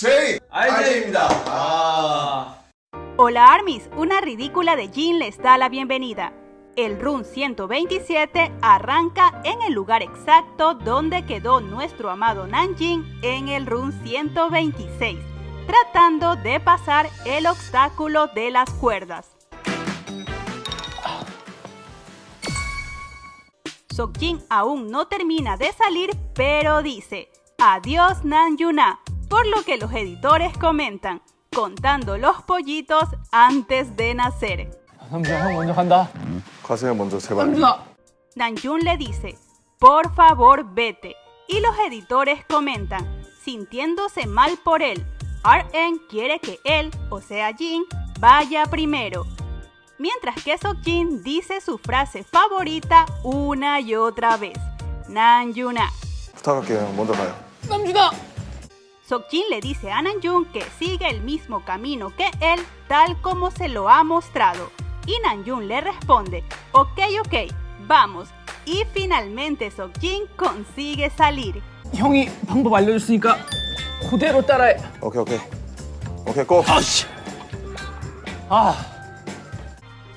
J, RJ입니다. Hola ARMYs, una ridícula de Jin les da la bienvenida. El run 127 arranca en el lugar exacto donde quedó nuestro amado Nanjing en el run 126, tratando de pasar el obstáculo de las cuerdas. Seokjin aún no termina de salir, pero dice adiós Nanjuna, por lo que los editores comentan, contando los pollitos antes de nacer. 남준아 형 먼저 간다. 가세요 먼저 제발. 남준아. Nanjun le dice, por favor vete, y los editores comentan, sintiéndose mal por él, RM quiere que él, o sea Jin, vaya primero. Mientras que Seokjin dice su frase favorita una y otra vez, Nanjuna. 부탁할게요. 먼저 가요. 남준아. Seokjin le dice a Nanjun que sigue el mismo camino que él, tal como se lo ha mostrado. Y Nanjun le responde, ok, vamos. Y finalmente Seokjin consigue salir. 형이 방법 알려줬으니까 그대로 따라해. 오케이 고. 아씨. 아.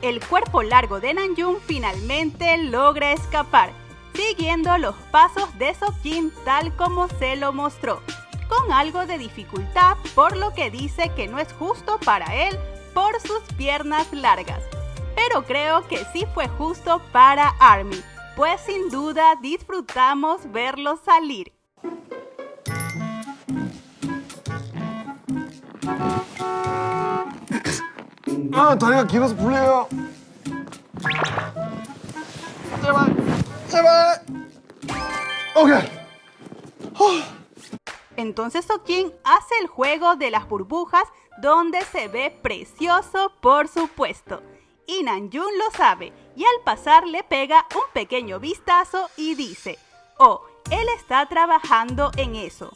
El cuerpo largo de Nanjun finalmente logra escapar, siguiendo los pasos de Seokjin tal como se lo mostró, con algo de dificultad, por lo que dice que no es justo para él por sus piernas largas. Pero creo que sí fue justo para ARMY, pues sin duda disfrutamos verlo salir. 아 다리가 길어서 불려요. 제발. 오케이. Entonces Seokjin hace el juego de las burbujas donde se ve precioso por supuesto. Y Nanjun lo sabe y al pasar le pega un pequeño vistazo y dice, oh, él está trabajando en eso.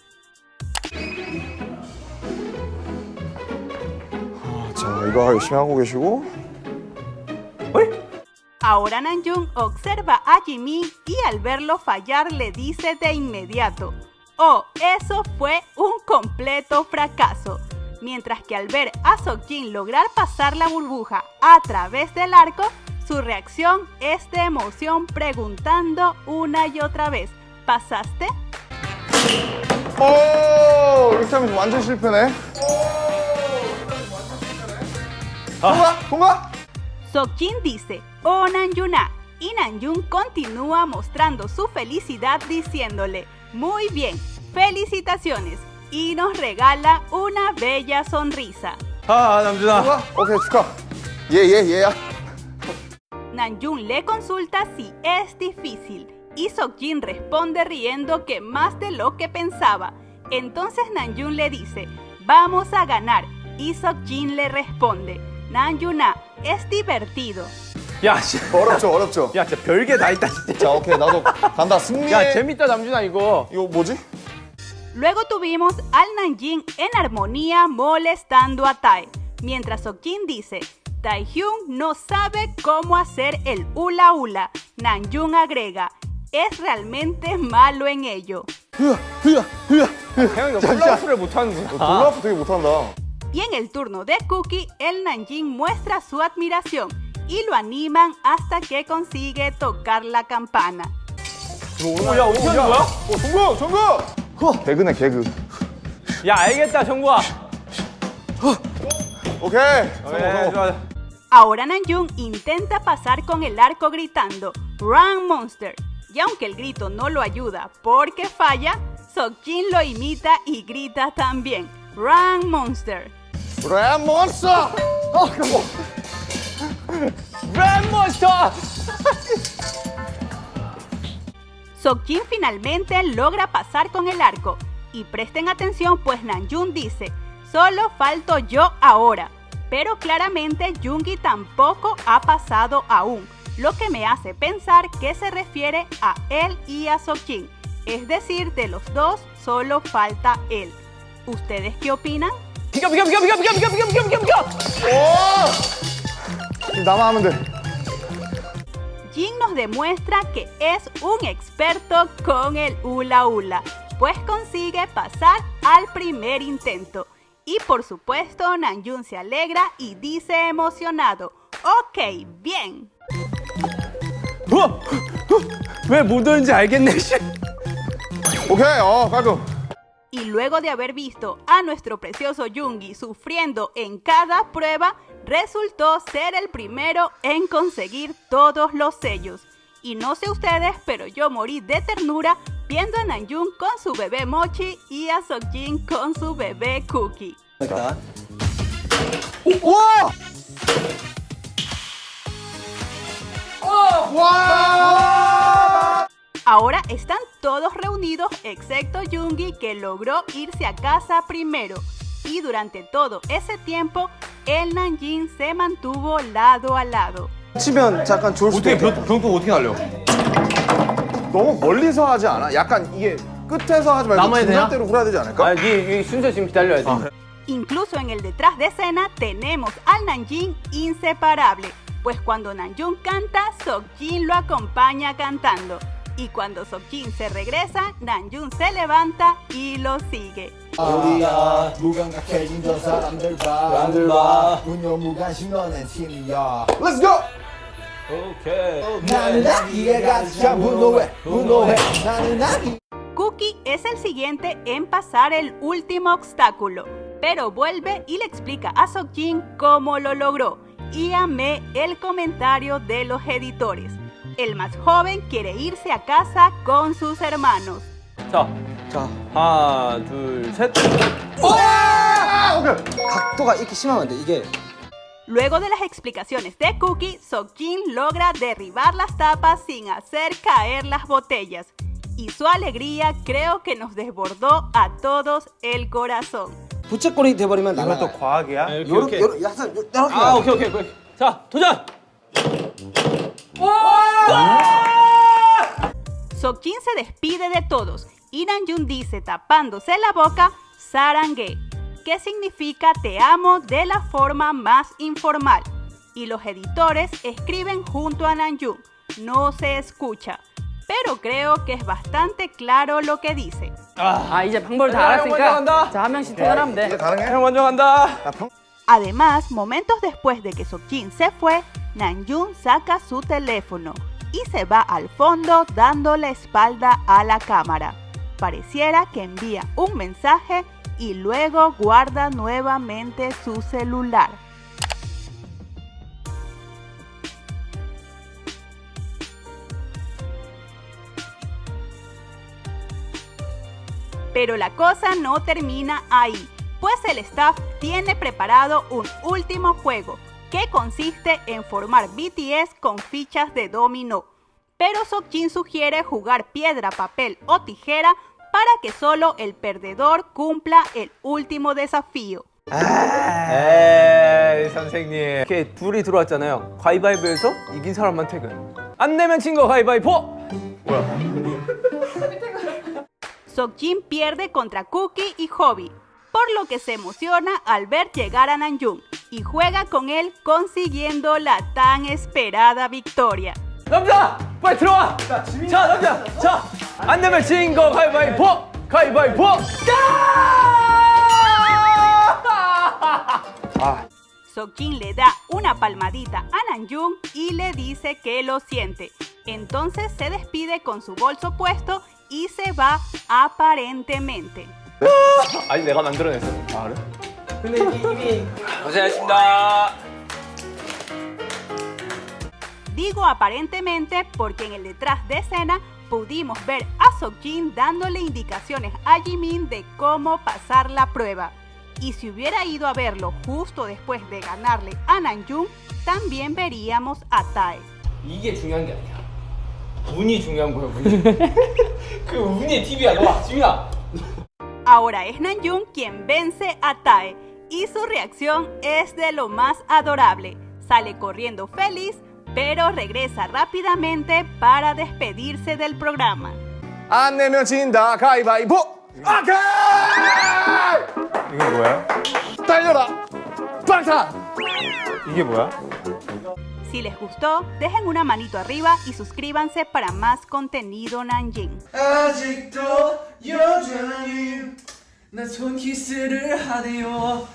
자 이거 열심히 하고 계시고. Ahora Nanjun observa a Jimin y al verlo fallar le dice de inmediato, oh, eso fue un completo fracaso. Mientras que al ver a Seokjin lograr pasar la burbuja a través del arco, su reacción es de emoción preguntando una y otra vez, ¿pasaste? 오 이렇게 하면 완전 실패네. 통과? Seokjin dice, oh Nanjuna, y Nanjun continúa mostrando su felicidad diciéndole, muy bien, felicitaciones, y nos regala una bella sonrisa. 남준아. 통과? 오케이 축하. 얘야. Nanjun le consulta si es difícil, y Seokjin responde riendo que más de lo que pensaba. Entonces Nanjun le dice, vamos a ganar, y Seokjin le responde, Nanjuna, es divertido. 야 씨. 어렵죠. 야 진짜 별게 다 있다 진짜. 자 오케이 나도 간다. 승리해. 야 재밌다 남준아 이거. 이거 뭐지? Luego tuvimos al Nanjing en armonía molestando a Tae, mientras Seokjin dice, Taehyung no sabe cómo hacer el hula hula. Nanjun agrega, es realmente malo en ello. 태영이가 플라우스를 못하는구나. 놀라프 되게 못한다. Y en el turno de Cookie, el Nanjing muestra su admiración y lo animan hasta que consigue tocar la campana. 야 어떻게 하는 거야? 정국! 개그네 개그. 야 알겠다 정구아. 오케이. 좋아. Ahora Nanjun intenta pasar con el arco gritando Run Monster, y aunque el grito no lo ayuda porque falla, Seokjin lo imita y grita también Run Monster. 랩몬스터! 랩몬스터. Seokjin finalmente logra pasar con el arco, y presten atención pues Nanjun dice, solo falto yo ahora, pero claramente Yoongi tampoco ha pasado aún, lo que me hace pensar que se refiere a él y a Seokjin, es decir, de los dos solo falta él. ¿Ustedes qué opinan? 비켜. 오! 나만 하면 돼. Jin nos demuestra que es un experto con el hula hula. pues consigue pasar al primer intento. Y por supuesto, Namjoon se alegra y dice emocionado: ok, bien. 왜 못 오는지 알겠네. 오케이, 깔끔. Y luego de haber visto a nuestro precioso Yoongi sufriendo en cada prueba, resultó ser el primero en conseguir todos los sellos. Y no sé ustedes, pero yo morí de ternura viendo a Namjoon con su bebé Mochi y a Seokjin con su bebé Cookie. 우와! 와! Ahora están todos reunidos excepto Yoongi, que logró irse a casa primero. Y durante todo ese tiempo, el Namjin se mantuvo lado a lado. 치면 잠깐 좋을 수도 있고. 병폭 어떻게 날려? 너무 멀리서 하지 않아? 약간 이게 끝에서 하지 말고 남아야 되나? 중간대로 굴어야 되지 않을까? 이 순서 지금 기다려야지. Incluso en el detrás de escena tenemos al Namjin inseparable, pues cuando Namjoon canta, Seokjin lo acompaña cantando. Y cuando Seokjin se regresa, Namjoon se levanta y lo sigue. 우리야 무감각해진 저 사람들 봐 분노무관심 너넨 팀이야 Let's go! 나는 아기의 가슴 참 분노해 나는 아기 Cookie es el siguiente en pasar el último obstáculo, pero vuelve y le explica a Seokjin cómo lo logró. Y amé el comentario de los editores. El más joven quiere irse a casa con sus hermanos. 자, 하나, 둘, 셋. 각도가 이렇게 심하면 안 돼. 이게 Luego de las explicaciones de Cookie, Seokjin logra derribar las tapas sin hacer caer las botellas. Y su alegría creo que nos desbordó a todos el corazón. 부채꼴이 돼버리면 날아가. 이것도 과학이야? 요렇게 약간 이렇게. 오케이. 자, 도전! Seokjin se despide de todos y Namjoon dice tapándose la boca "Sarangue", que significa te amo de la forma más informal. Y los editores escriben junto a Namjoon, no se escucha, pero creo que es bastante claro lo que dice. 아, 이제 방법을 다 알았으니까 자, 한 명씩 퇴근하면 돼. 이제 가능해? 형 먼저 간다. Además, momentos después de que Seokjin se fue, Namjoon saca su teléfono y se va al fondo dando la espalda a la cámara. Pareciera que envía un mensaje y luego guarda nuevamente su celular. Pero la cosa no termina ahí, pues el staff tiene preparado un último juego que consiste en formar BTS con fichas de dominó. Pero Seokjin sugiere jugar piedra, papel o tijera para que solo el perdedor cumpla el último desafío. 에이, 선생님. 이렇게 둘이 들어왔잖아요. 가위바위보에서 이긴 사람만 퇴근. 안 내면 진 거 가위바위보! Seokjin pierde contra Cookie y Hobby, por lo que se emociona al ver llegar a Namjoon y juega con él consiguiendo la tan esperada victoria. 남자! 빨리 들어와! 자, 남자! 자! 안 내면 진 거 가위바위보! 가위바위보! Seokjin le da una palmadita a Namjoon y le dice que lo siente. Entonces se despide con su bolso puesto y se va aparentemente. 아니, 내가 만들어냈어. 아, 그래? 고생하셨습니다. Digo aparentemente porque en el detrás de escena pudimos ver a Seokjin dándole indicaciones a Jimin de cómo pasar la prueba. Y si hubiera ido a verlo justo después de ganarle a Namjoon, también veríamos a Tae. 이게 중요한 게 아니야. 운이 중요한 거야, 운이. 그 운이 TV야, 너 지민아. Ahora es Namjoon quien vence a Tae y su reacción es de lo más adorable. Sale corriendo feliz, pero regresa rápidamente para despedirse del programa. 안 내면 진다 가위바위보! 오케이! 이게 뭐야? 달려라! 빵타! 이게 뭐야? Si les gustó, dejen una manito arriba y suscríbanse para más contenido Nanjing. 아직도 여전히 난 손키스를 하네요